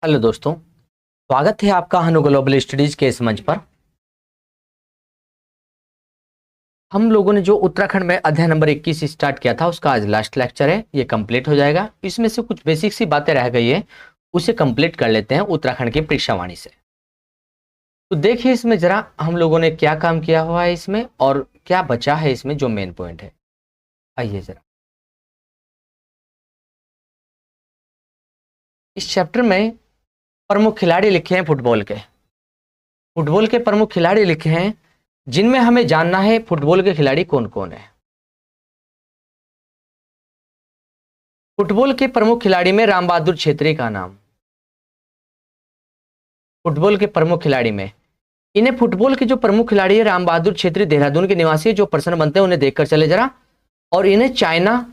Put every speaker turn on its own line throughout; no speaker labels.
Hello दोस्तों, स्वागत है आपका हनु ग्लोबल स्टडीज के इस मंच पर। हम लोगों ने जो उत्तराखंड में अध्याय नंबर 21 स्टार्ट किया था उसका आज लास्ट लेक्चर है। ये कंप्लीट हो जाएगा। इसमें से कुछ बेसिक सी बातें रह गई है, उसे कंप्लीट कर लेते हैं उत्तराखंड की परीक्षावाणी से। तो देखिए इसमें जरा हम लोगों ने क्या काम किया हुआ है इसमें और क्या बचा है इसमें जो मेन पॉइंट है। आइए जरा इस चैप्टर में प्रमुख खिलाड़ी लिखे हैं फुटबॉल के प्रमुख खिलाड़ी लिखे हैं जिनमें हमें जानना है फुटबॉल के खिलाड़ी कौन कौन है। फुटबॉल के प्रमुख खिलाड़ी में राम बहादुर छेत्री का नाम। फुटबॉल के प्रमुख खिलाड़ी में इन्हें फुटबॉल के जो प्रमुख खिलाड़ी है राम बहादुर छेत्री देहरादून के निवासी है। जो प्रश्न बनते हैं उन्हें देखकर चले जरा। और इन्हें चाइना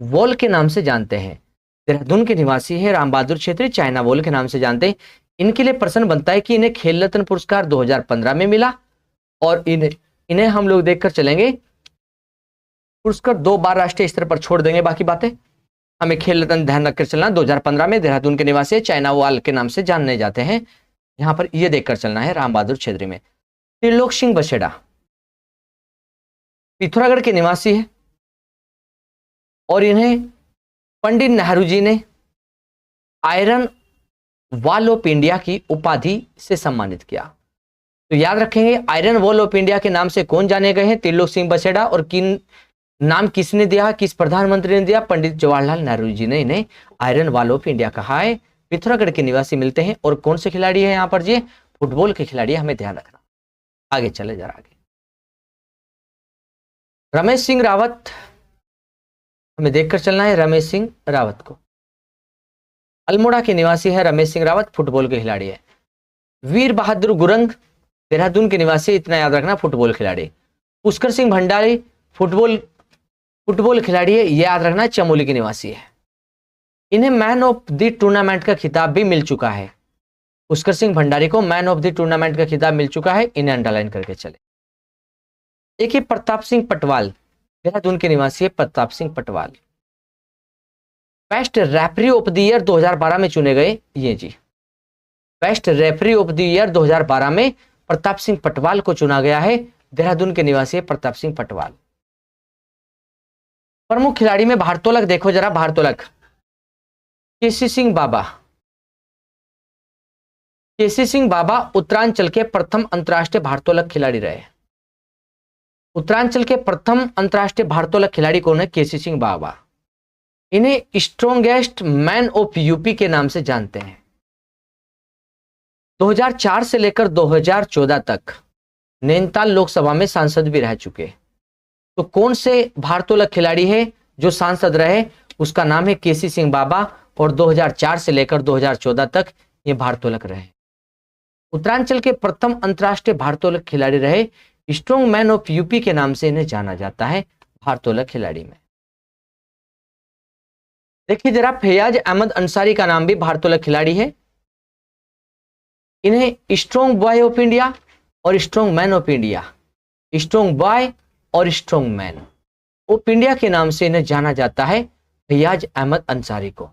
वॉल के नाम से जानते हैं। देहरादून के निवासी है राम बहादुर छेत्री, चाइना वॉल के नाम से जानते हैं। इनके लिए प्रश्न बनता है कि इन्हें खेल रत्न पुरस्कार 2015 में मिला और इन्हें हम लोग देखकर चलेंगे पुरस्कार 2 बार राष्ट्रीय स्तर पर छोड़ देंगे। बाकी बातें हमें खेल रत्न ध्यान रखकर चलना। 2015 में देहरादून के निवासी चाइना वॉल के नाम से जाने जाते हैं। यहां पर यह देखकर चलना है राम बहादुर छेत्री में। त्रिलोक सिंह बसेड़ा पिथौरागढ़ के निवासी है और इन्हें पंडित नेहरू जी ने आयरन वॉल ऑफ इंडिया की उपाधि से सम्मानित किया। तो याद रखेंगे आयरन वॉल ऑफ इंडिया के नाम से कौन जाने गए हैं? त्रिलोक सिंह बसेड़ा। और किन नाम किसने दिया, किस प्रधानमंत्री ने दिया? पंडित जवाहरलाल नेहरू जी ने इन्हें आयरन वॉल ऑफ इंडिया कहा है। पिथौरागढ़ के निवासी मिलते हैं। और कौन से खिलाड़ी है यहाँ पर? जी फुटबॉल के खिलाड़ी, हमें ध्यान रखना। आगे चले जरा आगे। रमेश सिंह रावत, हमें देखकर चलना है रमेश सिंह रावत को। अल्मोड़ा के निवासी है रमेश सिंह रावत, फुटबॉल के खिलाड़ी है। वीर बहादुर गुरंग देहरादून के निवासी, इतना याद रखना, फुटबॉल खिलाड़ी। पुष्कर सिंह भंडारी फुटबॉल खिलाड़ी है, यह याद रखना, चमोली के निवासी है। इन्हें मैन ऑफ द टूर्नामेंट का खिताब भी मिल चुका है। पुष्कर सिंह भंडारी को मैन ऑफ द टूर्नामेंट का खिताब मिल चुका है। इन्हें अंडरलाइन करके चले। देखिए प्रताप सिंह पटवाल देहरादून के निवासी है। Pratap Singh Patwal best referee of the year 2012 में चुने गए। ये जी best referee of the year 2012 में प्रताप सिंह पटवाल को चुना गया है। देहरादून के निवासी है प्रताप सिंह पटवाल। प्रमुख खिलाड़ी में भारोत्तोलक देखो जरा। भारोत्तोलक केसी सिंह बाबा। केसी सिंह बाबा उत्तरांचल के प्रथम अंतर्राष्ट्रीय भारोत्तोलक खिलाड़ी रहे। उत्तरांचल के प्रथम अंतर्राष्ट्रीय भारोत्तोलक खिलाड़ी कौन है? केसी सिंह बाबा। इन्हें स्ट्रॉन्गेस्ट मैन ऑफ यूपी के नाम से जानते हैं। 2004 से लेकर 2014 तक नैनीताल लोकसभा में सांसद भी रह चुके। तो कौन से भारोत्तोलक खिलाड़ी है जो सांसद रहे? उसका नाम है केसी सिंह बाबा। और 2004 से लेकर 2014 तक ये भारोत्तोलक रहे। उत्तरांचल के प्रथम अंतर्राष्ट्रीय भारोत्तोलक खिलाड़ी रहे। स्ट्रॉन्ग मैन ऑफ यूपी के नाम से इन्हें जाना जाता है भारोत्तोलक खिलाड़ी में। देखिए जरा फैयाज अहमद अंसारी का नाम भी भारोत्तोलक खिलाड़ी है। इन्हें स्ट्रॉन्ग बॉय ऑफ इंडिया और strong man of India, strong boy और स्ट्रॉन्ग मैन ऑफ इंडिया के नाम से इन्हें जाना जाता है फैयाज अहमद अंसारी को।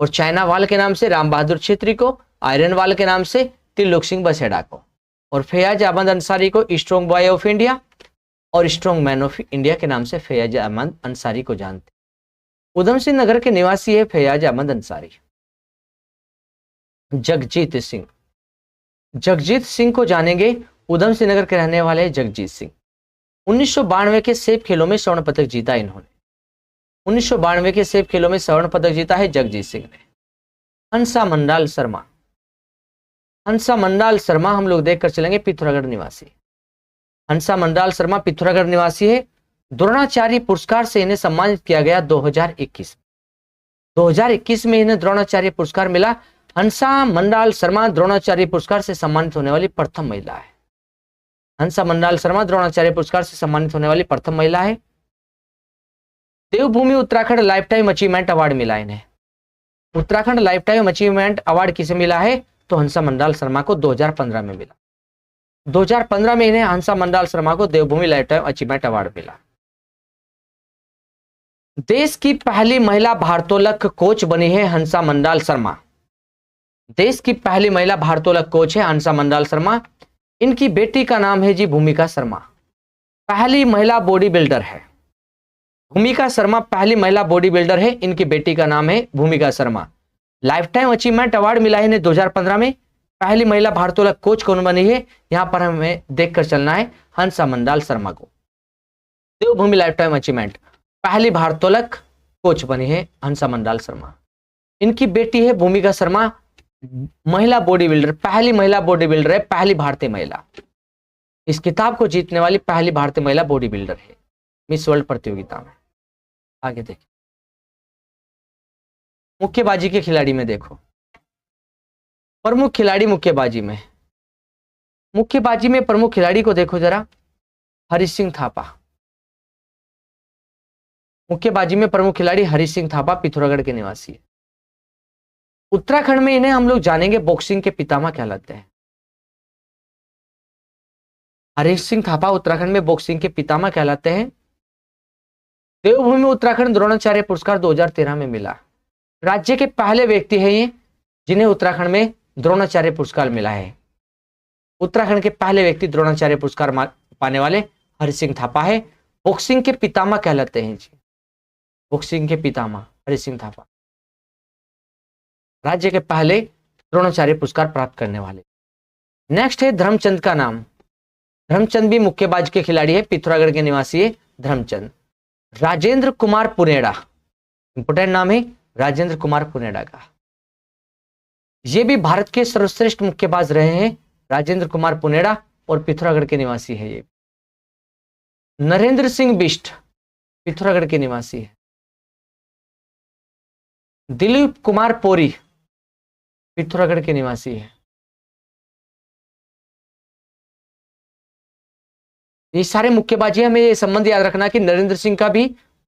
और चाइना वाल के नाम से राम बहादुर छेत्री को, आयरन वाल के नाम से त्रिलोक सिंह बसेड़ा को, और फैयाज अहमद अंसारी को स्ट्रॉन्ग बॉय ऑफ इंडिया और स्ट्रॉन्ग मैन ऑफ इंडिया के नाम से फैयाज अहमद अंसारी को जानते। उधम सिंह नगर के निवासी है फैयाज अहमद अंसारी। जगजीत सिंह को जानेंगे। उधम सिंह नगर के रहने वाले जगजीत सिंह। 1992 के सेब खेलों में स्वर्ण पदक जीता इन्होंने। 1992 के सेब खेलों में स्वर्ण पदक जीता है जगजीत सिंह ने। हंसा मंडाल शर्मा हम लोग देखकर चलेंगे, पिथौरागढ़ निवासी। हंसा मंडाल शर्मा पिथौरागढ़ निवासी है। द्रोणाचार्य पुरस्कार से इन्हें सम्मानित किया गया 2021 में इन्हें द्रोणाचार्य पुरस्कार मिला। हंसा मंडाल शर्मा द्रोणाचार्य पुरस्कार से सम्मानित होने वाली प्रथम महिला है। हंसा मंडाल शर्मा द्रोणाचार्य पुरस्कार से सम्मानित होने वाली प्रथम महिला है। Devbhoomi Uttarakhand lifetime achievement award मिला इन्हें। Uttarakhand lifetime achievement award किसे मिला है? तो हंसा मंडाल शर्मा को 2015 में मिला। 2015 में इन्हें हंसा मंडाल शर्मा को देवभूमि लाइफ टाइम अचीवमेंट अवार्ड मिला। देश की पहली महिला भारोत्तोलक कोच बनी है हंसा मंडाल शर्मा। देश की पहली महिला भारोत्तोलक कोच है हंसा मंडाल शर्मा। इनकी बेटी का नाम है जी भूमिका शर्मा। पहली महिला बॉडी बिल्डर है भूमिका शर्मा, पहली महिला बॉडी बिल्डर है। इनकी बेटी का नाम है भूमिका Sharma. Life time achievement award मिला है इन्हें 2015 में। पहली महिला भारोत्तोलक कोच कौन बनी है, यहां पर हमें देखकर चलना है हंसा मंडाल शर्मा को। देवभूमि लाइफ टाइम अचीवमेंट, पहली भारोत्तोलक कोच बनी है हंसा मंडाल शर्मा। इनकी बेटी है भूमिका शर्मा, महिला बॉडी बिल्डर, पहली महिला बॉडी बिल्डर है, पहली भारतीय महिला। इस किताब को जीतने वाली पहली भारतीय महिला बॉडी बिल्डर है मिस वर्ल्ड प्रतियोगिता में। आगे देखिए मुक्केबाजी के खिलाड़ी में देखो, प्रमुख खिलाड़ी मुक्केबाजी में प्रमुख खिलाड़ी को देखो जरा, हरि सिंह थापा। मुक्केबाजी में प्रमुख खिलाड़ी हरि सिंह थापा पिथौरागढ़ के निवासी है। उत्तराखंड में इन्हें हम लोग जानेंगे बॉक्सिंग के पितामह कहलाते हैं। हरि सिंह थापा उत्तराखंड में बॉक्सिंग के पितामह कहलाते हैं। देवभूमि उत्तराखंड द्रोणाचार्य पुरस्कार 2013 में मिला। राज्य के पहले व्यक्ति हैं ये जिन्हें उत्तराखंड में द्रोणाचार्य पुरस्कार मिला है। उत्तराखंड के पहले व्यक्ति द्रोणाचार्य पुरस्कार पाने वाले हरि सिंह थापा है। बॉक्सिंग के पितामह कहलाते हैं जी, बॉक्सिंग के पितामह हरि सिंह थापा, राज्य के पहले द्रोणाचार्य पुरस्कार प्राप्त करने वाले। नेक्स्ट है धर्मचंद का नाम। धर्मचंद भी मुक्केबाज के खिलाड़ी है, पिथौरागढ़ के निवासी है धर्मचंद। राजेंद्र कुमार पुनेड़ा, इंपोर्टेंट नाम है राजेंद्र कुमार पुनेड़ा का। ये भी भारत के सर्वश्रेष्ठ मुक्केबाज रहे हैं राजेंद्र कुमार पुनेड़ा और पिथौरागढ़ के निवासी है ये। नरेंद्र सिंह बिष्ट पिथौरागढ़ के निवासी है। दिलीप कुमार पोरी पिथौरागढ़ के निवासी है। ये सारे मुक्केबाजी, हमें ये संबंध याद रखना कि नरेंद्र सिंह का भी,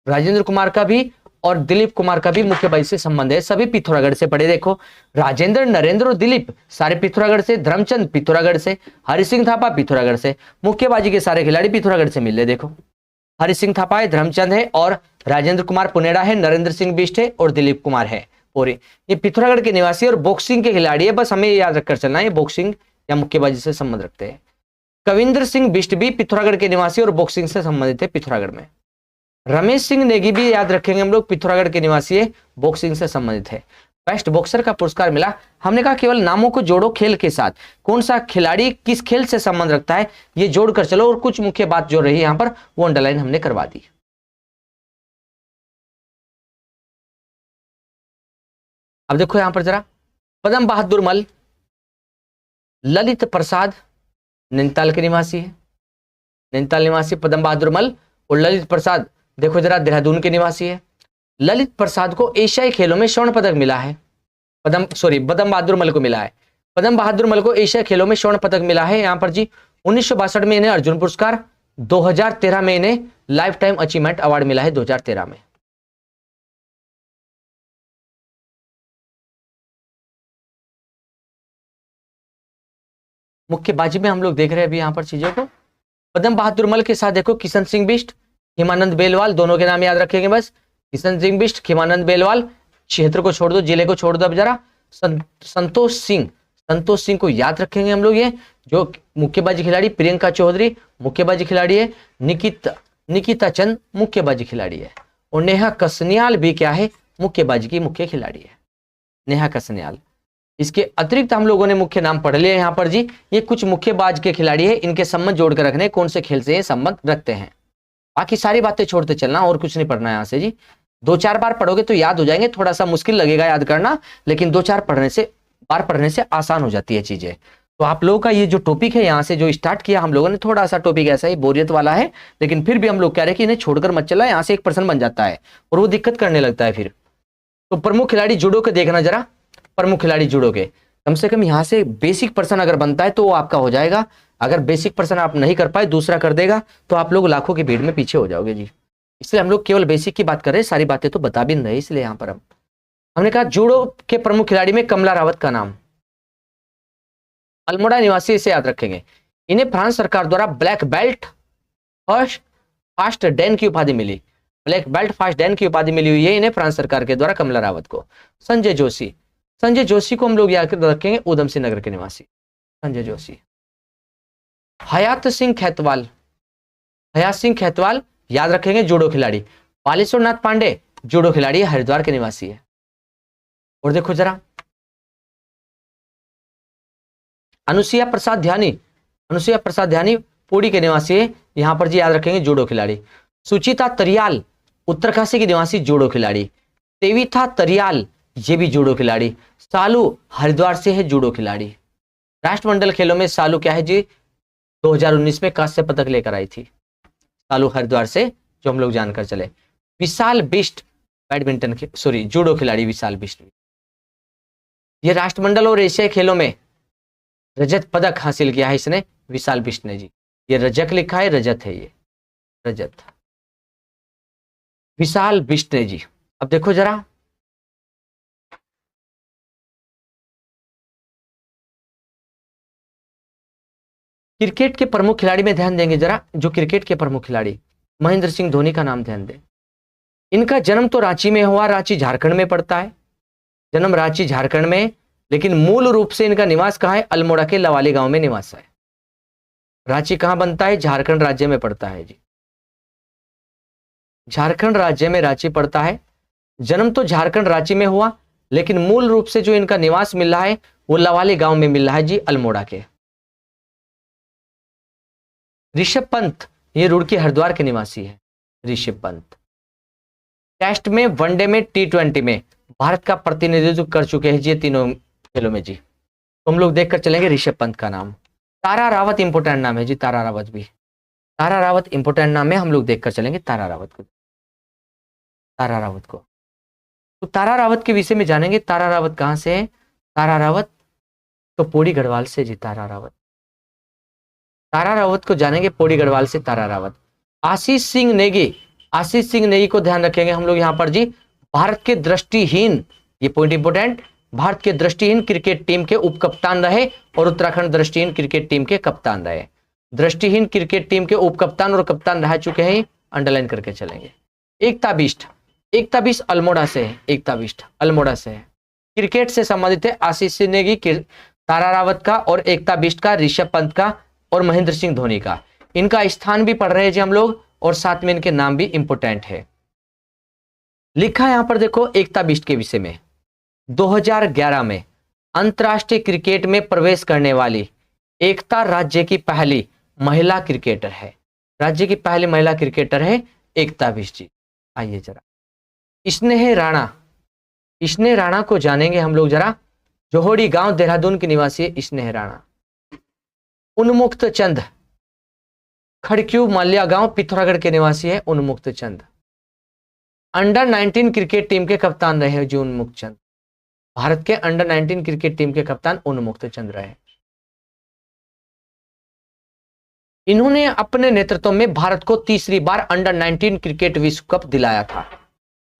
राजेंद्र कुमार का भी और दिलीप कुमार का भी मुक्केबाजी से संबंध है। सभी पिथौरागढ़ से पढ़े। देखो राजेंद्र, नरेंद्र और दिलीप सारे पिथौरागढ़ से, धर्मचंद पिथौरागढ़ से, हरि सिंह थापा पिथौरागढ़ से। मुक्केबाजी के सारे खिलाड़ी पिथौरागढ़ से मिल रहे। देखो हरि सिंह थापा है, धर्मचंद है और राजेंद्र कुमार पुनेड़ा है, नरेंद्र सिंह बिष्ट है और दिलीप कुमार है पोरे। ये पिथौरागढ़ के निवासी और बॉक्सिंग के खिलाड़ी है। बस हमें याद रखकर चलना है बॉक्सिंग या मुक्केबाजी से संबंध रखते हैं। कविंद्र सिंह बिष्ट भी पिथौरागढ़ के निवासी और बॉक्सिंग से संबंधित है पिथौरागढ़ में। रमेश सिंह नेगी भी याद रखेंगे हम लोग, पिथौरागढ़ के निवासी है, बॉक्सिंग से संबंधित है। बेस्ट बॉक्सर का पुरस्कार मिला। हमने कहा केवल नामों को जोड़ो खेल के साथ, कौन सा खिलाड़ी किस खेल से संबंध रखता है ये जोड़कर चलो, और कुछ मुख्य बात जो रही यहां पर वो अंडरलाइन हमने करवा दी। अब देखो यहां पर जरा, पदम बहादुर मल ललित प्रसाद नैनीताल के निवासी है, नैनीताल निवासी पदम बहादुर मल। और ललित प्रसाद देखो जरा देहरादून के निवासी है। ललित प्रसाद को एशियाई खेलों में स्वर्ण पदक मिला है। पदम बहादुर मल को मिला है। पदम बहादुर मल को एशियाई खेलों में स्वर्ण पदक मिला है यहां पर जी। 1962 में इन्हें अर्जुन पुरस्कार, 2013 में इन्हें लाइफ टाइम अचीवमेंट अवार्ड मिला है 2013 में। मुक्केबाजी में हम लोग देख रहे हैं अभी यहां पर चीजों को। पदम बहादुर मल के साथ देखो किशन सिंह बिष्ट, हिमानंद बेलवाल, दोनों के नाम याद रखेंगे बस। किशन सिंह बिष्ट, हिमानंद बेलवाल। क्षेत्र को छोड़ दो, जिले को छोड़ दो अब जरा। संतोष सिंह को याद रखेंगे हम लोग। ये जो मुक्केबाजी खिलाड़ी, प्रियंका चौधरी मुक्केबाजी खिलाड़ी है, निकिता चंद मुक्केबाजी खिलाड़ी है, और नेहा कसनियाल भी क्या है, मुक्केबाजी की मुख्य खिलाड़ी है, नेहा कसनियाल। इसके अतिरिक्त हम लोगों ने मुख्य नाम पढ़ लिए यहाँ पर जी। ये कुछ मुक्केबाज के खिलाड़ी है, इनके संबंध जोड़कर रखने, कौन से खेल से ये संबंध रखते हैं। बाकी सारी बातें छोड़ते चलना, और कुछ नहीं पढ़ना यहाँ से जी। 2-4 बार पढ़ोगे तो याद हो जाएंगे, थोड़ा सा मुश्किल लगेगा याद करना, लेकिन 2-4 बार पढ़ने से आसान हो जाती है चीजें। तो आप लोगों का ये जो टॉपिक है यहाँ से जो स्टार्ट किया हम लोगों ने, थोड़ा सा टॉपिक ऐसा ही बोरियत वाला है, लेकिन फिर भी हम लोग कह रहे हैं कि इन्हें छोड़कर मत चला, यहाँ से एक पर्सन बन जाता है और वो दिक्कत करने लगता है फिर। तो प्रमुख खिलाड़ी जूडो के देखना जरा, प्रमुख खिलाड़ी जूडो के कम से कम यहाँ से बेसिक पर्सन अगर बनता है तो वो आपका हो जाएगा। अगर बेसिक पर्सन आप नहीं कर पाए, दूसरा कर देगा, तो आप लोग लाखों की भीड़ में पीछे हो जाओगे जी। इसलिए हम लोग केवल बेसिक की बात कर रहे हैं, सारी बातें तो बता भी नहीं रहे। इसलिए यहाँ पर हमने कहा जूडो के प्रमुख खिलाड़ी में कमला रावत का नाम, अल्मोड़ा निवासी, इसे याद रखेंगे। इन्हें फ्रांस सरकार द्वारा ब्लैक बेल्ट फास्ट डैन की उपाधि मिली। ब्लैक बेल्ट फास्ट डैन की उपाधि मिली हुई है इन्हें फ्रांस सरकार के द्वारा कमला रावत को। संजय जोशी संजय जोशी को हम लोग याद रखेंगे ऊधम सिंह नगर के निवासी संजय जोशी। हयात सिंह खैतवाल, हयात सिंह खैतवाल याद रखेंगे जूडो खिलाड़ी। बालेश्वर नाथ पांडे जूडो खिलाड़ी हरिद्वार के निवासी है। और देखो जरा अनुसुईया प्रसाद ध्यानी, अनुसुईया प्रसाद ध्यानी पुरी के निवासी है, यहां पर जी याद रखेंगे जूडो खिलाड़ी। सुचिता तरियाल उत्तरकाशी की निवासी जूडो खिलाड़ी। तेविथा तरियाल ये भी जूडो खिलाड़ी। सालू हरिद्वार से है जूडो खिलाड़ी। राष्ट्रमंडल खेलों में सालू क्या है जी 2019 में कांस्य पदक लेकर आई थी, सालू हरिद्वार से, जो हम लोग जानकर चले। विशाल बिष्ट बैडमिंटन के सॉरी जूडो खिलाड़ी विशाल बिष्ट, ये राष्ट्रमंडल और एशियाई खेलों में रजत पदक हासिल किया है इसने विशाल बिष्ट ने जी। ये रजक लिखा है, रजत है ये, रजत विशाल बिष्ट ने जी। अब देखो जरा क्रिकेट के प्रमुख खिलाड़ी में ध्यान देंगे जरा, जो क्रिकेट के प्रमुख खिलाड़ी महेंद्र सिंह धोनी का नाम ध्यान दें। इनका जन्म तो रांची में हुआ, रांची झारखंड में पड़ता है, जन्म रांची झारखंड में, लेकिन मूल रूप से इनका निवास कहाँ है, अल्मोड़ा के लवाली गांव में निवास है। रांची कहां बनता है, झारखंड राज्य में पड़ता है जी, झारखंड राज्य में रांची पड़ता है। जन्म तो झारखंड रांची में हुआ, लेकिन मूल रूप से जो इनका निवास मिल रहा है वो लवाली गांव में मिल रहा है जी, अल्मोड़ा के। ऋषभ पंत ये रुड़की हरिद्वार के निवासी है, ऋषभ पंत। टेस्ट में, वनडे में, T20 में भारत का प्रतिनिधित्व कर चुके हैं जी तीनों खेलों में जी। तो हम लोग देखकर चलेंगे ऋषभ पंत का नाम। तारा रावत इंपोर्टेंट नाम है जी, तारा रावत भी, तारा रावत इंपोर्टेंट नाम है, हम लोग देखकर चलेंगे तारा रावत को, तारा रावत को। तो तारा रावत के विषय में जानेंगे। तारा रावत कहां से है, तारा रावत तो पौड़ी गढ़वाल से जी, तारा रावत, तारा रावत को जानेंगे पौड़ी गढ़वाल से तारा रावत। आशीष सिंह नेगी, आशीष सिंह नेगी को ध्यान रखेंगे हम लोग यहां पर जी, भारत के दृष्टिहीन, ये पॉइंट इंपोर्टेंट, भारत के दृष्टिहीन क्रिकेट टीम के उप कप्तान रहे और उत्तराखंड दृष्टिहीन क्रिकेट टीम के कप्तान रहे। दृष्टिहीन क्रिकेट टीम के उप कप्तान और कप्तान रह चुके हैं, अंडरलाइन करके चलेंगे। एकता बिष्ट, एकता बिष्ट अल्मोड़ा से है, एकता बिष्ट अल्मोड़ा से है, क्रिकेट से संबंधित है। आशीष सिंह नेगी तारा रावत का, और एकता बिष्ट का ऋषभ पंत का और महेंद्र सिंह धोनी का। इनका स्थान भी पढ़ रहे हैं जी हम लोग, और साथ में इनके नाम भी इंपोर्टेंट है। लिखा है यहां पर देखो एकता बिष्ट के विषय में, 2011 में अंतरराष्ट्रीय क्रिकेट में प्रवेश करने वाली एकता राज्य की पहली महिला क्रिकेटर है, राज्य की पहली महिला क्रिकेटर है एकता बिष्ट जी। आइए जरा स्नेह राणा, स्नेह राणा को जानेंगे हम लोग जरा, जोहोड़ी गांव देहरादून की निवासी है स्नेह राणा। उन्मुक्त चंद खड़क्यू माल्या गांव पिथौरागढ़ के निवासी है उन्मुक्त चंद। अंडर 19 क्रिकेट टीम के कप्तान रहे जो उन्मुक्त चंद, भारत के अंडर 19 क्रिकेट टीम के कप्तान उन्मुक्त चंद रहे। इन्होंने अपने नेतृत्व में भारत को तीसरी बार अंडर 19 क्रिकेट विश्व कप दिलाया था।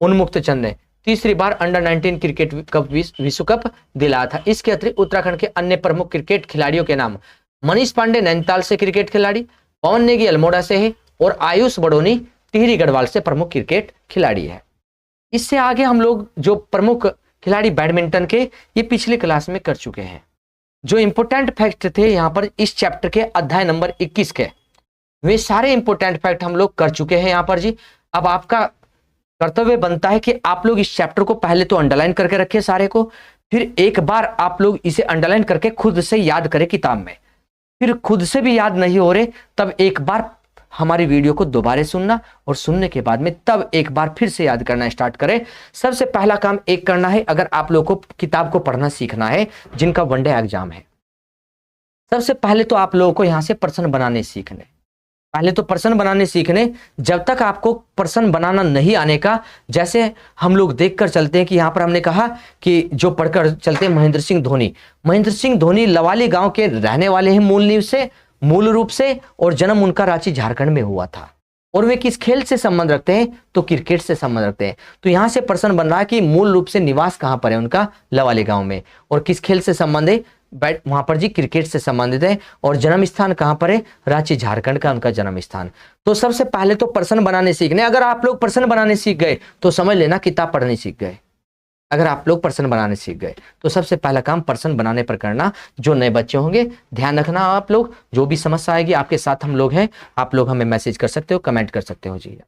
उन्मुक्त चंद ने तीसरी बार अंडर 19 क्रिकेट कप विश्व कप दिलाया था। इसके अतिरिक्त उत्तराखंड के अन्य प्रमुख क्रिकेट खिलाड़ियों के नाम, मनीष पांडे नैनीताल से क्रिकेट खिलाड़ी, पवन नेगी अल्मोड़ा से है, और आयुष बड़ोनी टिहरी गढ़वाल से प्रमुख क्रिकेट खिलाड़ी है। इससे आगे हम लोग जो प्रमुख खिलाड़ी बैडमिंटन के, ये पिछली क्लास में कर चुके हैं। जो इंपोर्टेंट फैक्ट थे यहाँ पर इस चैप्टर के अध्याय नंबर 21 के, वे सारे इंपोर्टेंट फैक्ट हम लोग कर चुके हैं यहाँ पर जी। अब आपका कर्तव्य बनता है कि आप लोग इस चैप्टर को पहले तो अंडरलाइन करके रखें सारे को, फिर एक बार आप लोग इसे अंडरलाइन करके खुद से याद करें किताब में। फिर खुद से भी याद नहीं हो रहे तब एक बार हमारी वीडियो को दोबारा सुनना, और सुनने के बाद में तब एक बार फिर से याद करना स्टार्ट करें। सबसे पहला काम एक करना है, अगर आप लोगों को किताब को पढ़ना सीखना है जिनका वनडे एग्जाम है, सबसे पहले तो आप लोगों को यहां से प्रश्न बनाने सीखने, पहले तो प्रश्न बनाने सीखने। जब तक आपको प्रश्न बनाना नहीं आने का, जैसे हम लोग देखकर चलते हैं कि यहां पर हमने कहा कि जो पढ़कर चलते हैं महेंद्र सिंह धोनी, महेंद्र सिंह धोनी लवाली गांव के रहने वाले हैं मूल रूप से, और जन्म उनका रांची झारखंड में हुआ था। और वे किस खेल से संबंध रखते हैं, तो क्रिकेट से संबंध रखते हैं। तो यहां से प्रश्न बन रहा है कि मूल रूप से निवास कहां पर है उनका, लवाली गांव में, और किस खेल से संबंध है, वहां पर जी क्रिकेट से संबंधित है, और जन्म स्थान कहां पर है, रांची झारखंड का उनका जन्म स्थान। तो सबसे पहले तो प्रश्न बनाने सीखने। अगर आप लोग प्रश्न बनाने सीख गए तो समझ लेना किताब पढ़ने सीख गए। अगर आप लोग पर्सन बनाने सीख गए तो सबसे पहला काम पर्सन बनाने पर करना। जो नए बच्चे होंगे ध्यान रखना, आप लोग जो भी समस्या आएगी आपके साथ हम लोग हैं, आप लोग हमें मैसेज कर सकते हो, कमेंट कर सकते हो जी।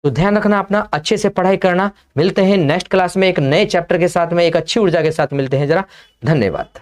तो ध्यान रखना अपना, अच्छे से पढ़ाई करना। मिलते हैं नेक्स्ट क्लास में एक नए चैप्टर के साथ में, एक अच्छी ऊर्जा के साथ मिलते हैं जरा। धन्यवाद।